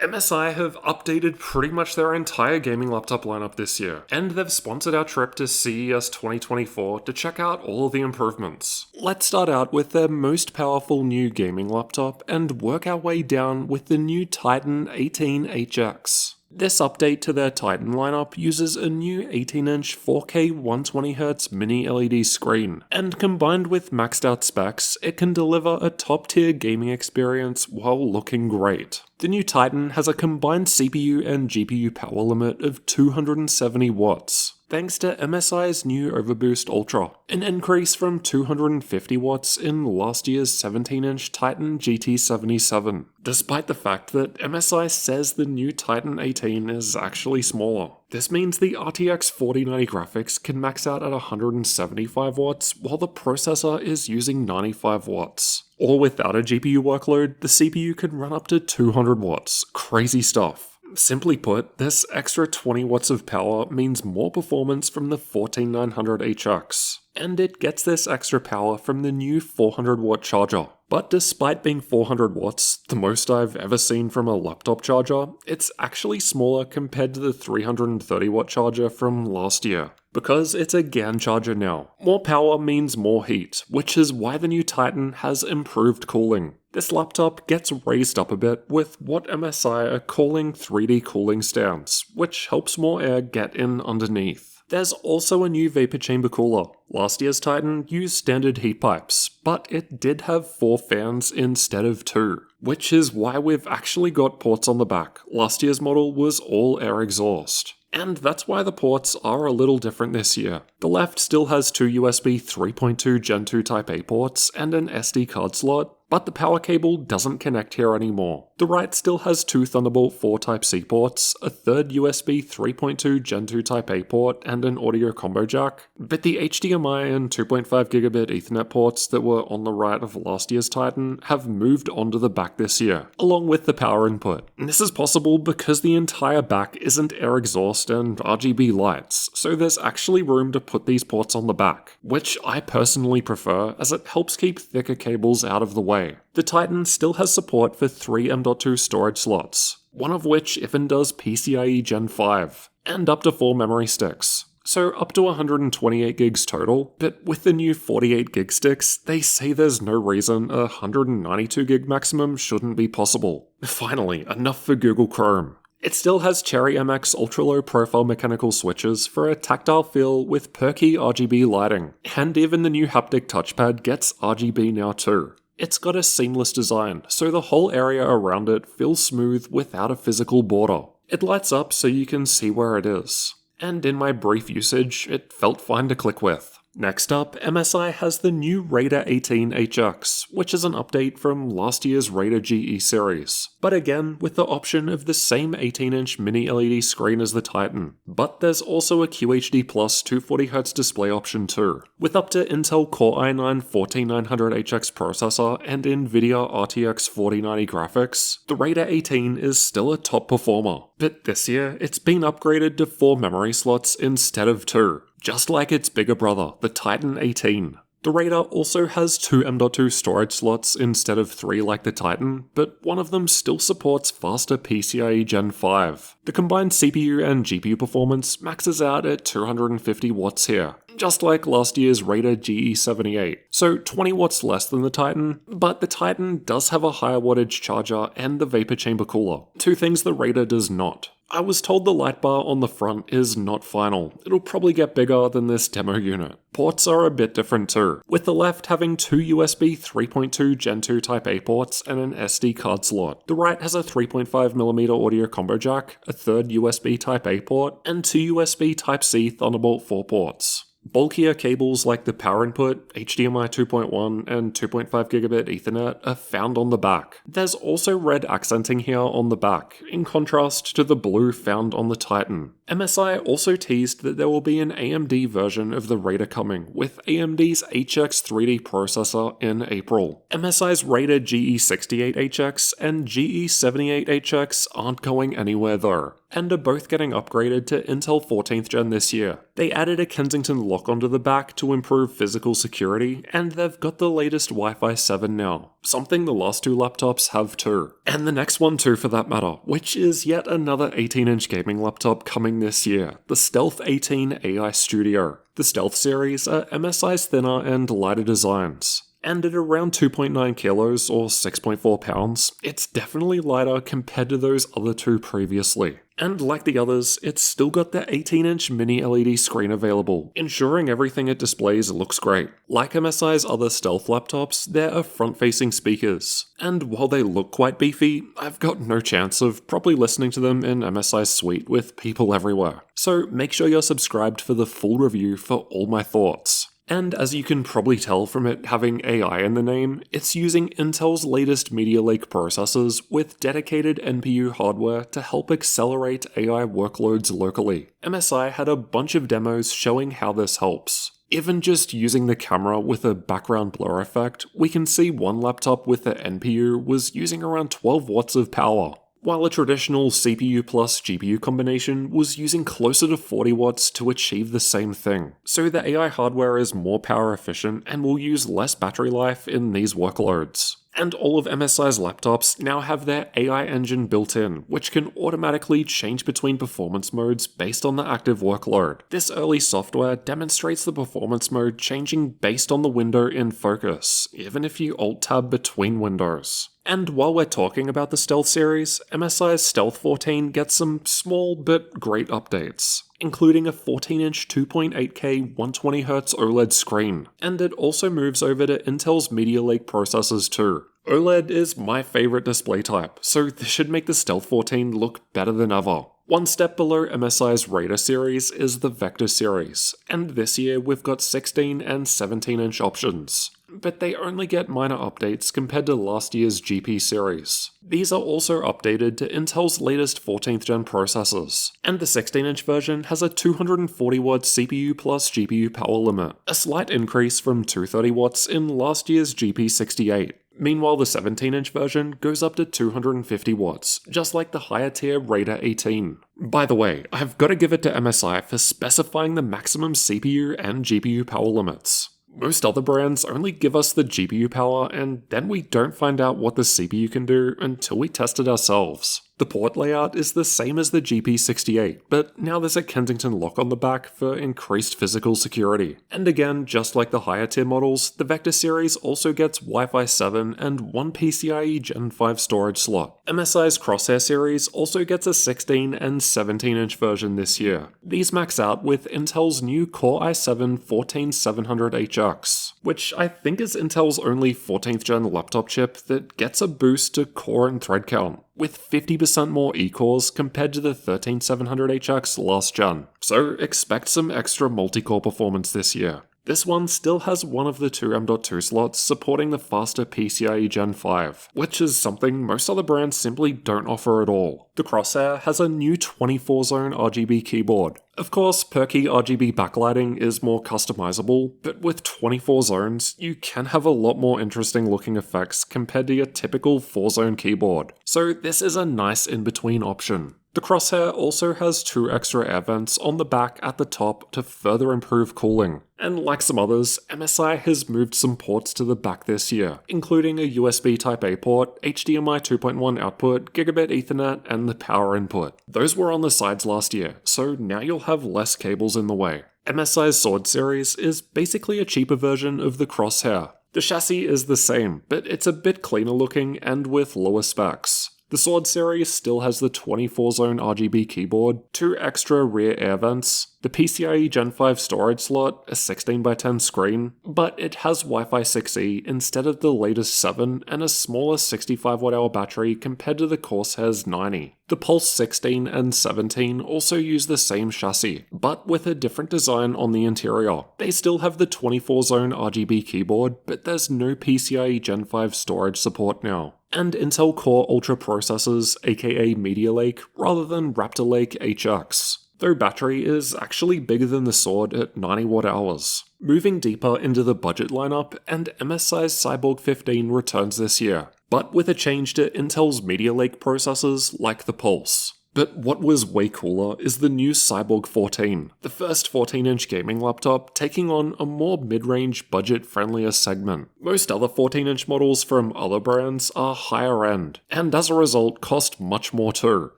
MSI have updated pretty much their entire gaming laptop lineup this year, and they've sponsored our trip to CES 2024 to check out all the improvements. Let's start out with their most powerful new gaming laptop and work our way down with the new Titan A15HX. This update to their Titan lineup uses a new 18-inch 4K 120Hz mini LED screen, and combined with maxed out specs, it can deliver a top-tier gaming experience while looking great. The new Titan has a combined CPU and GPU power limit of 270 watts, thanks to MSI's new Overboost Ultra, an increase from 250 watts in last year's 17-inch Titan GT77, despite the fact that MSI says the new Titan 18 is actually smaller. This means the RTX 4090 graphics can max out at 175 watts, while the processor is using 95 watts. Or without a GPU workload, the CPU can run up to 200 watts. Crazy stuff. Simply put, this extra 20 watts of power means more performance from the 14900HX, and it gets this extra power from the new 400 watt charger. But despite being 400 watts, the most I've ever seen from a laptop charger, it's actually smaller compared to the 330 watt charger from last year, because it's a GaN charger now. More power means more heat, which is why the new Titan has improved cooling. This laptop gets raised up a bit with what MSI are calling 3D cooling stands, which helps more air get in underneath. There's also a new vapor chamber cooler. Last year's Titan used standard heat pipes, but it did have 4 fans instead of 2, which is why we've actually got ports on the back. Last year's model was all air exhaust. And that's why the ports are a little different this year. The left still has 2 USB 3.2 Gen 2 Type A ports and an SD card slot, but the power cable doesn't connect here anymore. The right still has 2 Thunderbolt 4 Type-C ports, a third USB 3.2 Gen 2 Type A port, and an audio combo jack, but the HDMI and 2.5 gigabit Ethernet ports that were on the right of last year's Titan have moved onto the back this year, along with the power input. And this is possible because the entire back isn't air exhaust and RGB lights, so there's actually room to put these ports on the back, which I personally prefer as it helps keep thicker cables out of the way. The Titan still has support for 3 M.2 storage slots, one of which even does PCIe Gen 5, and up to 4 memory sticks. So up to 128 gigs total, but with the new 48 gig sticks, they say there's no reason a 192 gig maximum shouldn't be possible. Finally, enough for Google Chrome. It still has Cherry MX ultra-low profile mechanical switches for a tactile feel with perky RGB lighting, and even the new haptic touchpad gets RGB now too. It's got a seamless design, so the whole area around it feels smooth without a physical border. It lights up so you can see where it is. And in my brief usage, it felt fine to click with. Next up, MSI has the new Raider 18HX, which is an update from last year's Raider GE series, but again with the option of the same 18-inch mini LED screen as the Titan. But there's also a QHD Plus 240Hz display option too. With up to Intel Core i9-14900HX processor and NVIDIA RTX 4090 graphics, the Raider 18 is still a top performer. But this year, it's been upgraded to 4 memory slots instead of 2. Just like its bigger brother, the Titan 18. The Raider also has 2 M.2 storage slots instead of 3 like the Titan, but one of them still supports faster PCIe Gen 5. The combined CPU and GPU performance maxes out at 250 watts here, just like last year's Raider GE78, so 20 watts less than the Titan, but the Titan does have a higher wattage charger and the vapor chamber cooler, 2 things the Raider does not. I was told the light bar on the front is not final. It'll probably get bigger than this demo unit. Ports are a bit different too, with the left having 2 USB 3.2 Gen 2 Type A ports and an SD card slot. The right has a 3.5mm audio combo jack, a third USB Type A port, and 2 USB Type-C Thunderbolt 4 ports. Bulkier cables like the power input, HDMI 2.1 and 2.5 gigabit Ethernet are found on the back. There's also red accenting here on the back, in contrast to the blue found on the Titan. MSI also teased that there will be an AMD version of the Raider coming, with AMD's HX3D processor in April. MSI's Raider GE68HX and GE78HX aren't going anywhere though. and are both getting upgraded to Intel 14th Gen this year. They added a Kensington lock onto the back to improve physical security, and they've got the latest Wi-Fi 7 now, something the last two laptops have too. And the next one too for that matter, which is yet another 18-inch gaming laptop coming this year, the Stealth A15 AI Studio. The Stealth series are MSI's thinner and lighter designs. And at around 2.9 kilos or 6.4 pounds, it's definitely lighter compared to those other two previously. And like the others, it's still got the 18-inch mini LED screen available, ensuring everything it displays looks great. Like MSI's other Stealth laptops, there are front-facing speakers. And while they look quite beefy, I've got no chance of probably listening to them in MSI's suite with people everywhere. So make sure you're subscribed for the full review for all my thoughts. And as you can probably tell from it having AI in the name, it's using Intel's latest Media Lake processors with dedicated NPU hardware to help accelerate AI workloads locally. MSI had a bunch of demos showing how this helps. Even just using the camera with a background blur effect, we can see one laptop with the NPU was using around 12 watts of power, while a traditional CPU plus GPU combination was using closer to 40 watts to achieve the same thing. So the AI hardware is more power efficient and will use less battery life in these workloads. And all of MSI's laptops now have their AI engine built in, which can automatically change between performance modes based on the active workload. This early software demonstrates the performance mode changing based on the window in focus, even if you Alt-tab between windows. And while we're talking about the Stealth series, MSI's Stealth 14 gets some small but great updates, including a 14-inch 2.8K 120Hz OLED screen, and it also moves over to Intel's Media Lake processors too. OLED is my favorite display type, so this should make the Stealth 14 look better than ever. One step below MSI's Raider series is the Vector series, and this year we've got 16 and 17-inch options. But they only get minor updates compared to last year's GP series. These are also updated to Intel's latest 14th gen processors, and the 16-inch version has a 240-watt CPU plus GPU power limit, a slight increase from 230 watts in last year's GP68. Meanwhile, the 17-inch version goes up to 250 watts, just like the higher tier Raider 18. By the way, I've got to give it to MSI for specifying the maximum CPU and GPU power limits. Most other brands only give us the GPU power and then we don't find out what the CPU can do until we test it ourselves. The port layout is the same as the GP68, but now there's a Kensington lock on the back for increased physical security. And again, just like the higher tier models, the Vector series also gets Wi-Fi 7 and one PCIe Gen 5 storage slot. MSI's Crosshair series also gets a 16 and 17-inch version this year. These max out with Intel's new Core i7 14700HX, which I think is Intel's only 14th gen laptop chip that gets a boost to core and thread count, with 50% more E-cores compared to the 13700HX last gen. So expect some extra multi-core performance this year. This one still has one of the two M.2 slots supporting the faster PCIe Gen 5, which is something most other brands simply don't offer at all. The Crosshair has a new 24-zone RGB keyboard. Of course, per-key RGB backlighting is more customizable, but with 24 zones, you can have a lot more interesting looking effects compared to your typical 4-zone keyboard. So this is a nice in-between option. The Crosshair also has 2 extra air vents on the back at the top to further improve cooling. And like some others, MSI has moved some ports to the back this year, including a USB Type-A port, HDMI 2.1 output, Gigabit Ethernet, and the power input. Those were on the sides last year, so now you'll have less cables in the way. MSI's Sword series is basically a cheaper version of the Crosshair. The chassis is the same, but it's a bit cleaner looking and with lower specs. The Sword series still has the 24-zone RGB keyboard, 2 extra rear air vents, the PCIe Gen 5 storage slot, a 16x10 screen, but it has Wi-Fi 6E instead of the latest 7 and a smaller 65 Wh battery compared to the Corsair's 90. The Pulse 16 and 17 also use the same chassis, but with a different design on the interior. They still have the 24-zone RGB keyboard, but there's no PCIe Gen 5 storage support now. And Intel Core Ultra processors, aka Media Lake, rather than Raptor Lake HX, though battery is actually bigger than the Sword at 90 Wh. Moving deeper into the budget lineup, and MSI's Cyborg 15 returns this year, but with a change to Intel's Media Lake processors like the Pulse. But what was way cooler is the new Cyborg 14, the first 14-inch gaming laptop taking on a more mid-range, budget-friendlier segment. Most other 14-inch models from other brands are higher end, and as a result cost much more too.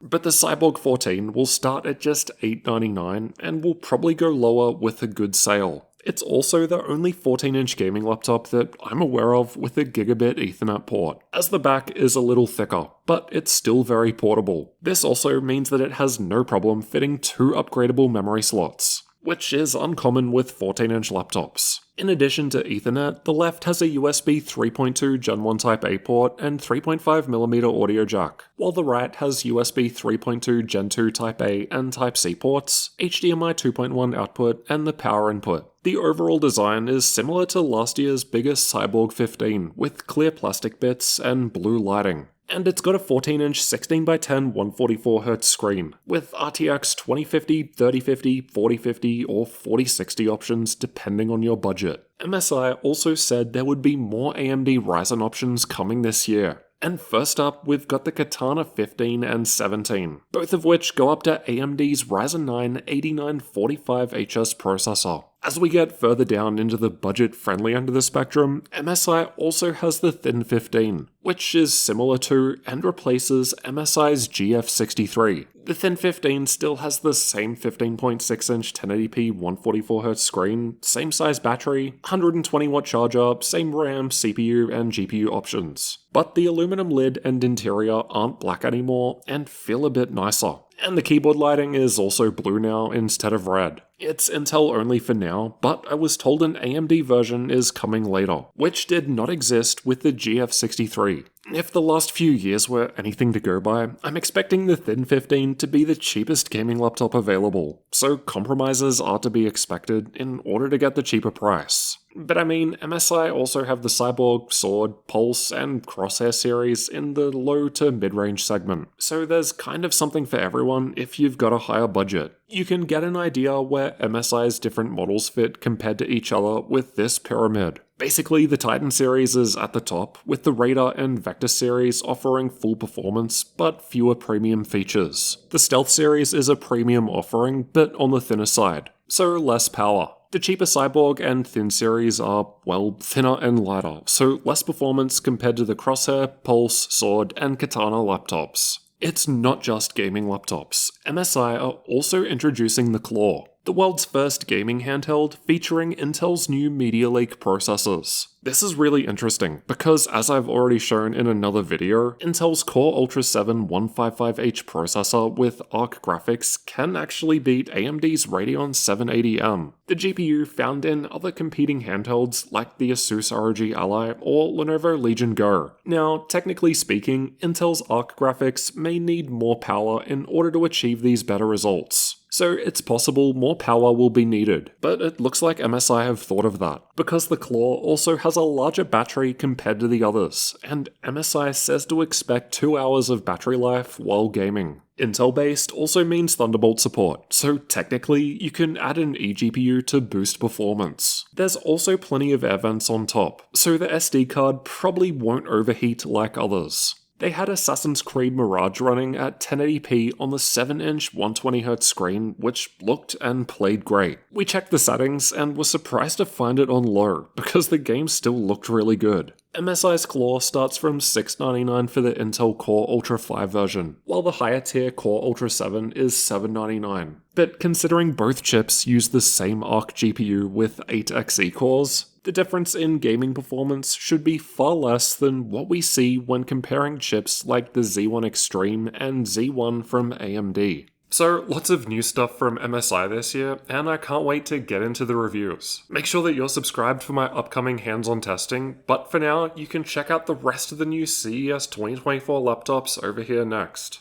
But the Cyborg 14 will start at just $899 and will probably go lower with a good sale. It's also the only 14-inch gaming laptop that I'm aware of with a gigabit Ethernet port, as the back is a little thicker, but it's still very portable. This also means that it has no problem fitting 2 upgradable memory slots, which is uncommon with 14-inch laptops. In addition to Ethernet, the left has a USB 3.2 Gen 1 Type A port and 3.5mm audio jack, while the right has USB 3.2 Gen 2 Type A and Type C ports, HDMI 2.1 output, and the power input. The overall design is similar to last year's biggest Cyborg 15, with clear plastic bits and blue lighting. And it's got a 14-inch 16x10 144Hz screen, with RTX 2050, 3050, 4050, or 4060 options depending on your budget. MSI also said there would be more AMD Ryzen options coming this year. And first up, we've got the Katana A15 and A17, both of which go up to AMD's Ryzen 9 8945HS processor. As we get further down into the budget-friendly end of the spectrum, MSI also has the Thin 15, which is similar to and replaces MSI's GF63. The Thin 15 still has the same 15.6-inch 1080p 144Hz screen, same size battery, 120-watt charger, same RAM, CPU, and GPU options. But the aluminum lid and interior aren't black anymore and feel a bit nicer. And the keyboard lighting is also blue now instead of red. It's Intel only for now, but I was told an AMD version is coming later, which did not exist with the GF63. If the last few years were anything to go by, I'm expecting the Thin 15 to be the cheapest gaming laptop available, so compromises are to be expected in order to get the cheaper price. But I mean, MSI also have the Cyborg, Sword, Pulse, and Crosshair series in the low to mid-range segment, so there's kind of something for everyone if you've got a higher budget. You can get an idea where MSI's different models fit compared to each other with this pyramid. Basically, the Titan series is at the top, with the Raider and Vector series offering full performance, but fewer premium features. The Stealth series is a premium offering, but on the thinner side, so less power. The cheaper Cyborg and Thin series are, well, thinner and lighter, so less performance compared to the Crosshair, Pulse, Sword, and Katana laptops. It's not just gaming laptops. MSI are also introducing the Claw, the world's first gaming handheld featuring Intel's new Media Lake processors. This is really interesting because, as I've already shown in another video, Intel's Core Ultra 7 155H processor with ARC graphics can actually beat AMD's Radeon 780M, the GPU found in other competing handhelds like the Asus ROG Ally or Lenovo Legion Go. Now, technically speaking, Intel's ARC graphics may need more power in order to achieve these better results. So it's possible more power will be needed, but it looks like MSI have thought of that, because the Claw also has a larger battery compared to the others, and MSI says to expect 2 hours of battery life while gaming. Intel-based also means Thunderbolt support, so technically you can add an eGPU to boost performance. There's also plenty of air vents on top, so the SD card probably won't overheat like others. They had Assassin's Creed Mirage running at 1080p on the 7-inch 120Hz screen, which looked and played great. We checked the settings and were surprised to find it on low, because the game still looked really good. MSI's Claw starts from $699 for the Intel Core Ultra 5 version, while the higher tier Core Ultra 7 is $799. But considering both chips use the same ARC GPU with 8Xe cores, the difference in gaming performance should be far less than what we see when comparing chips like the Z1 Extreme and Z1 from AMD. So, lots of new stuff from MSI this year, and I can't wait to get into the reviews. Make sure that you're subscribed for my upcoming hands-on testing, but for now, you can check out the rest of the new CES 2024 laptops over here next.